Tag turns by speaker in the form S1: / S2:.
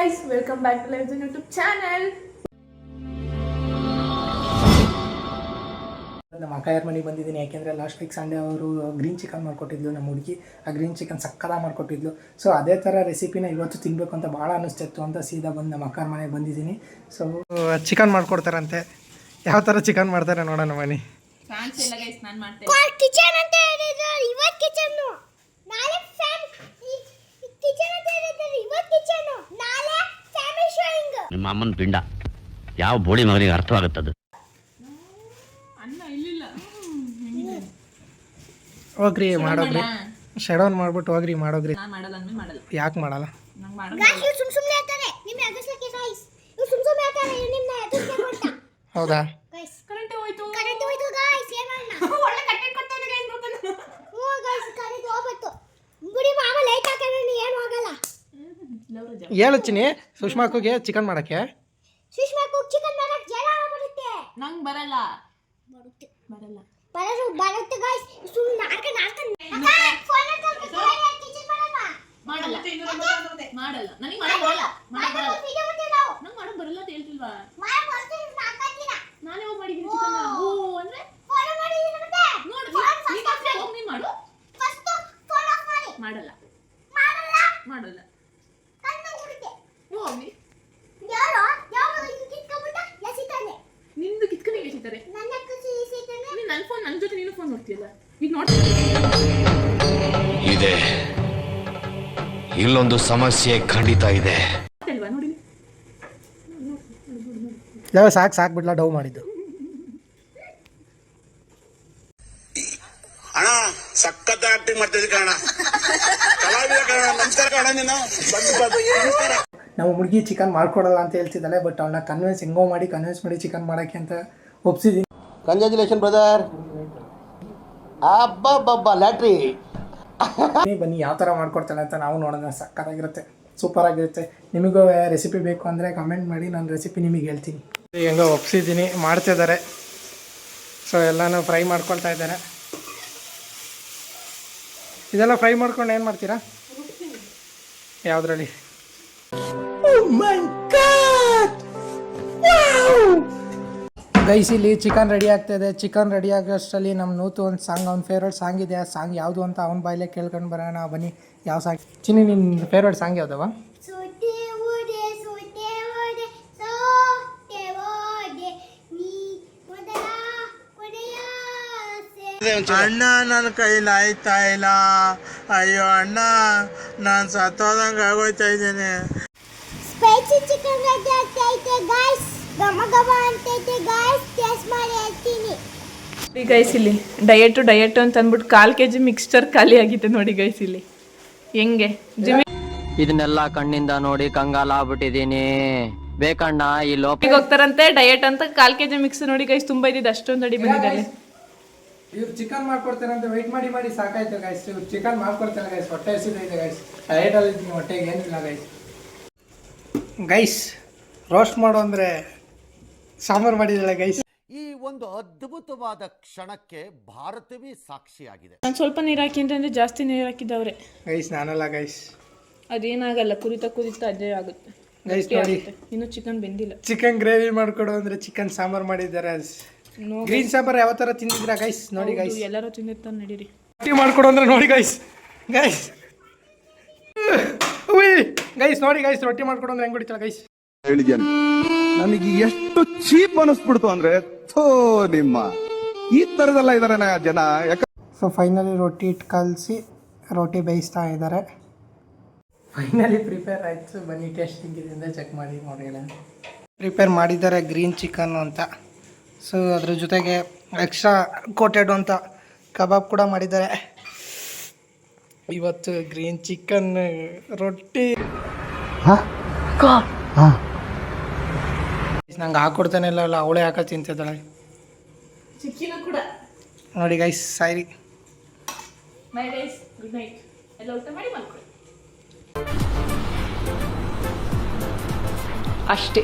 S1: guys, welcome back to Lives on YouTube channel.
S2: ನಮ್ಮ ಅಕ್ಕಯ್ಯರ ಮನೆಗೆ ಬಂದಿದ್ದೀನಿ ಯಾಕೆಂದರೆ ಲಾಸ್ಟ್ ವೀಕ್ ಸಂಡೇ ಅವರು ಗ್ರೀನ್ ಚಿಕನ್ ಮಾಡಿಕೊಟ್ಟಿದ್ಲು ನಮ್ಮ ಹುಡುಗಿ. ಆ ಗ್ರೀನ್ ಚಿಕನ್ ಸಕ್ಕತ್ತಾಗಿ ಮಾಡಿಕೊಟ್ಟಿದ್ಲು. ಸೊ ಅದೇ ಥರ ರೆಸಿಪಿನ ಇವತ್ತು ತಿನ್ನಬೇಕು ಅಂತ ಭಾಳ ಅನ್ನಿಸ್ತಿತ್ತು ಅಂತ ಸೀದಾ ಬಂದು ನಮ್ಮ ಅಕ್ಕರ ಮನೆಗೆ ಬಂದಿದ್ದೀನಿ. ಸೊ ಚಿಕನ್ ಮಾಡ್ಕೊಡ್ತಾರಂತೆ. ಯಾವ ಥರ ಚಿಕನ್ ಮಾಡ್ತಾರೆ ನೋಡೋಣ ಬನ್ನಿ.
S3: ನಿಮ್ಮ ಅಮ್ಮನ ಪಿಂಡ ಯಾವ ಬೋಳಿ ಮಗನಿಗೆ ಅರ್ಥವಾಗುತ್ತದೆ.
S2: ಹೋಗ್ರಿ ಮಾಡೋಗ್ರಿ, ಶಡೌನ್ ಮಾಡ್ಬಿಟ್ಟು ಹೋಗ್ರಿ ಮಾಡೋಗ್ರಿ. ಯಾಕೆ ಮಾಡಲ್ಲ? ಹೌದಾ? ಹೇಳು ಚಿನ್ನಿ, ಸುಷ್ಮಾಕುಗೆ ಚಿಕನ್ ಮಾಡಕ್ಕೆ.
S1: ನಂಗೆ ಬರಲ್ಲ.
S4: ಬರುತ್ತೆ ಗಾಯ್ಸ್.
S1: ಮಾಡಲ್ಲ ನನಗೆ ಮಾಡಕ್ ಬರಲ್ಲ. ನಂಗೆ ಮಾಡಕ್ ಬರಲ್ಲ ಅಂತ ಹೇಳ್ತಿಲ್ವಾ? ನಾನೇ ಹೋಗಿ ಮಾಡಿದ್ದೀನಿ ಚಿಕನ್. ಓ ಅಂದ್ರೆ ನೋಡು ನೀನು ಮಾಡು. ಮಾಡಲ್ಲ ಮಾಡಲ್ಲ ಹೋಗಿ ನಿಂದು ಕಿತ್ಕೊಂಡು ಎಸಿತಾರೆ. ನನ್ನ ಫೋನ್ ನನ್ನ ಜೊತೆ ನೀನು ಫೋನ್ ನೋಡ್ತೀಯಲ್ಲ ಈಗ
S5: ಇದೆ. ಇಲ್ಲೊಂದು ಸಮಸ್ಯೆ ಖಂಡಿತ ಇದೆ.
S1: ಅಲ್ವಾ ನೋಡಿ.
S2: ಯಾವ ಸಾಕು ಬಿಡ್ಲಾ ಡೌ ಮಾಡಿದ್ದು.
S6: ಅಣ್ಣ ಸಖತ್ ಆಕ್ಟಿಂಗ್ ಮಾಡ್ತಿದ್ದೆ ಕಣ. ಕಲಾವಿದ ಕಣ. ನಮಸ್ಕಾರ ಕಣ. ನೀನು
S2: ನಮ್ಮ ಹುಡುಗಿ ಚಿಕನ್ ಮಾಡ್ಕೊಡಲ್ಲ ಅಂತ ಹೇಳ್ತಿದ್ದಾಳೆ. ಬಟ್ ಅವಳನ್ನ ಕನ್ವಿನ್ಸ್ ಮಾಡಿ ಚಿಕನ್ ಮಾಡೋಕ್ಕೆ ಅಂತ ಒಪ್ಸಿದ್ದೀನಿ.
S7: Congratulation brother. ಅಬ್ಬಬ್ಬಬ್ಬ ಲ್ಯಾಟ್ರಿ.
S2: ಬನ್ನಿ ಯಾವ ಥರ ಮಾಡ್ಕೊಡ್ತಾಳೆ ಅಂತ ನಾವು ನೋಡೋಣ. ಸಕ್ಕತ್ತಾಗಿರುತ್ತೆ, ಸೂಪರಾಗಿರುತ್ತೆ. ನಿಮಗೂ ರೆಸಿಪಿ ಬೇಕು ಅಂದರೆ ಕಮೆಂಟ್ ಮಾಡಿ, ನಾನು ರೆಸಿಪಿ ನಿಮಗೆ ಹೇಳ್ತೀನಿ. ಹೆಂಗೋ ಒಪ್ಸಿದ್ದೀನಿ, ಮಾಡ್ತಿದ್ದಾರೆ. ಸೊ ಎಲ್ಲನೂ ಫ್ರೈ ಮಾಡ್ಕೊಳ್ತಾ ಇದ್ದಾರೆ. ಇದೆಲ್ಲ ಫ್ರೈ ಮಾಡ್ಕೊಂಡು ಏನು ಮಾಡ್ತೀರಾ? ಯಾವುದ್ರಲ್ಲಿ? ಗೈಸ್ ಇಲ್ಲಿ ಚಿಕನ್ ರೆಡಿ ಆಗ್ತಾಯಿದೆ. ಚಿಕನ್ ರೆಡಿ ಆಗೋಷ್ಟರಲ್ಲಿ ನಮ್ಮ ನೂತು ಒಂದು ಸಾಂಗ್, ಅವ್ನ ಫೇವ್ರೇಟ್ ಸಾಂಗ್ ಇದೆ. ಆ ಸಾಂಗ್ ಯಾವುದು ಅಂತ ಅವನ ಬಾಯಲ್ಲೇ ಕೇಳ್ಕೊಂಡು ಬರೋಣ ಬನ್ನಿ. ಯಾವ ಸಾಂಗ್ ಚಿನ್ನಿ, ನಿನ್ನ ಫೇವ್ರೇಟ್ ಸಾಂಗ್ ಯಾವುದವ?
S8: ಅಣ್ಣ ನನ್ನ ಕೈಲಿ ಆಯ್ತಾ ಇಲ್ಲ. ಅಯ್ಯೋ ಅಣ್ಣ, ನಾನು ಸತ್ತೋದಂಗೆ ಆಗೋಯ್ತಾ ಇದ್ದೇನೆ.
S4: ಸ್ಪೈಸಿ ಚಿಕನ್ ರೆಡಿ ಆಗ್ತೈತೆ ಗಾಯ್ಸ್. ಗಮ ಅಂತೈತೆ ಗಾಯ್ಸ್. ಟೇಸ್ಟ್ ಮಾಡಿ ಹೇಳ್ತೀನಿ.
S1: ಗೈಸ್ ಇಲ್ಲಿ ಡಯಟ್ ಅಂತ ಅಂದ್ಬಿಟ್ಟು 1/4 kg ಮಿಕ್ಸ್ಚರ್ ಖಾಲಿ ಆಗಿದೆ ನೋಡಿ ಗೈಸ್. ಇಲ್ಲಿ ಹೆಂಗೆ ಜಿಮ್ಮಿ
S9: ಇದನ್ನೆಲ್ಲ ಕಣ್ಣಿಂದ ನೋಡಿ ಕಂಗಾಲಾಗ್ಬಿಟ್ಟಿದೀನಿ. ಬೇಕಣ್ಣ ಈ ಲೋಪಿಗೆ
S1: ಹೋಗ್ತಾರಂತೆ ಡಯಟ್ ಅಂತ 1/4 kg ಮಿಕ್ಸ್ ನೋಡಿ ಗೈಸ್. ತುಂಬಾ ಇದ್ದಿದ್ದು ಅಷ್ಟೊಂದು ಅಡಿ ಬಂದಿದೆ.
S2: ಇವ್ರು ಚಿಕನ್ ಮಾಡ್ಕೊಡ್ತಾರೆ ಅಂತ ವೆಯ್ಟ್ ಮಾಡಿ ಸಾಕಾಯ್ತು ಗೈಸ್. ಇವ್ರು ಚಿಕನ್ ಮಾಡ್ಕೊಡ್ತಾರೆ ಗೈಸ್. ಹೊಟ್ಟೆ ಹಸಿದೈತೆ ಗೈಸ್. ಡಯಟಲ್ಲಿ ಇದ್ದೀನಿ, ಹೊಟ್ಟೆಗೆ ಏನಿಲ್ಲ ಗೈಸ್. ಗೈಸ್ ರೋಸ್ಟ್ ಮಾಡು ಅಂದರೆ ಸಾಂಬಾರು ಮಾಡಿದ್ದಾಳೆ ಗೈಸ್.
S7: ಈ ಒಂದು ಅದ್ಭುತವಾದ ಕ್ಷಣಕ್ಕೆ ಭಾರತವೇ ಸಾಕ್ಷಿಯಾಗಿದೆ.
S1: ನಾನು ಸ್ವಲ್ಪ ನೀರು ಹಾಕಿ ಅಂತಂದ್ರೆ ಜಾಸ್ತಿ ನೀರು ಹಾಕಿದ್ದವ್ರೆ
S2: ಗೈಸ್. ನಾನಲ್ಲ ಗೈಸ್,
S1: ಅದೇನಾಗಲ್ಲ. ಕುದಿತಾ ಅದೇ ಆಗುತ್ತೆ
S2: ಗೈಸ್. ನೋಡಿ
S1: ಇನ್ನು ಚಿಕನ್ ಬೆಂದಿಲ್ಲ.
S2: ಚಿಕನ್ ಗ್ರೇವಿ ಮಾಡ್ಕೊಡು ಅಂದರೆ ಚಿಕನ್ ಸಾಂಬಾರು ಮಾಡಿದ್ದಾರೆ. ಗ್ರೀನ್ ಸಾಂಬಾರು ಯಾವ ಥರ ತಿಂದಿದ್ರಾ ಗೈಸ್? ನೋಡಿ ಗೈಸ್,
S1: ಎಲ್ಲರೂ ತಿಂದಿರ್ತಾರೆ ನಡೀರಿ.
S2: ರೊಟ್ಟಿ ಮಾಡ್ಕೊಡು ಅಂದರೆ ನೋಡಿ ಗೈಸ್. ಗೈಸ್ ನೋಡಿ ಗೈಸ್, ರೊಟ್ಟಿ ಮಾಡ್ಕೊಡು ಅಂದ್ರೆ ಹೆಂಗೆ ಹೊಡಿತಾಳೆ ಗೈಸ್.
S6: ಹೇಳಿದ್ದೇನೆ, ನನಗೆ ಎಷ್ಟು ಚೀಪ್ ಅನಿಸ್ಬಿಡ್ತು ಅಂದ್ರೆ ನಿಮ್ಮ ಈ ತರದೆಲ್ಲ ಇದಾರೆ ಜನ.
S2: ಸೊ ಫೈನಲಿ ರೊಟ್ಟಿ ಇಟ್ಟು ಕಲಸಿ ರೊಟ್ಟಿ ಬೇಯಿಸ್ತಾ ಇದ್ದಾರೆ. ಫೈನಲಿ ಪ್ರಿಪೇರ್ ಆಯಿತು. ಬನ್ನಿ ಟೇಸ್ಟಿಂಗ್ ಇದರಿಂದ ಚೆಕ್ ಮಾಡಿ ನೋಡಿ. ಪ್ರಿಪೇರ್ ಮಾಡಿದ್ದಾರೆ ಗ್ರೀನ್ ಚಿಕನ್ ಅಂತ. ಸೊ ಅದ್ರ ಜೊತೆಗೆ ಎಕ್ಸ್ಟ್ರಾ ಕೋಟೆಡ್ ಅಂತ ಕಬಾಬ್ ಕೂಡ ಮಾಡಿದ್ದಾರೆ. ಇವತ್ತು ಗ್ರೀನ್ ಚಿಕನ್ ರೊಟ್ಟಿ ನಂಗೆ ಹಾಕೊಡ್ತಾನೆ ಇಲ್ಲ, ಅವಳೇ ಹಾಕ ತಿಂತಿದ್ದಾಳೆ ನೋಡಿ ಗೈಸ್. ಸಾರಿ
S1: ಗುಡ್ ನೈಟ್. ಎಲ್ಲ ಊಟ ಮಾಡಿ ಮಲ್ಕೊಳ್ಳಿ ಅಷ್ಟೇ.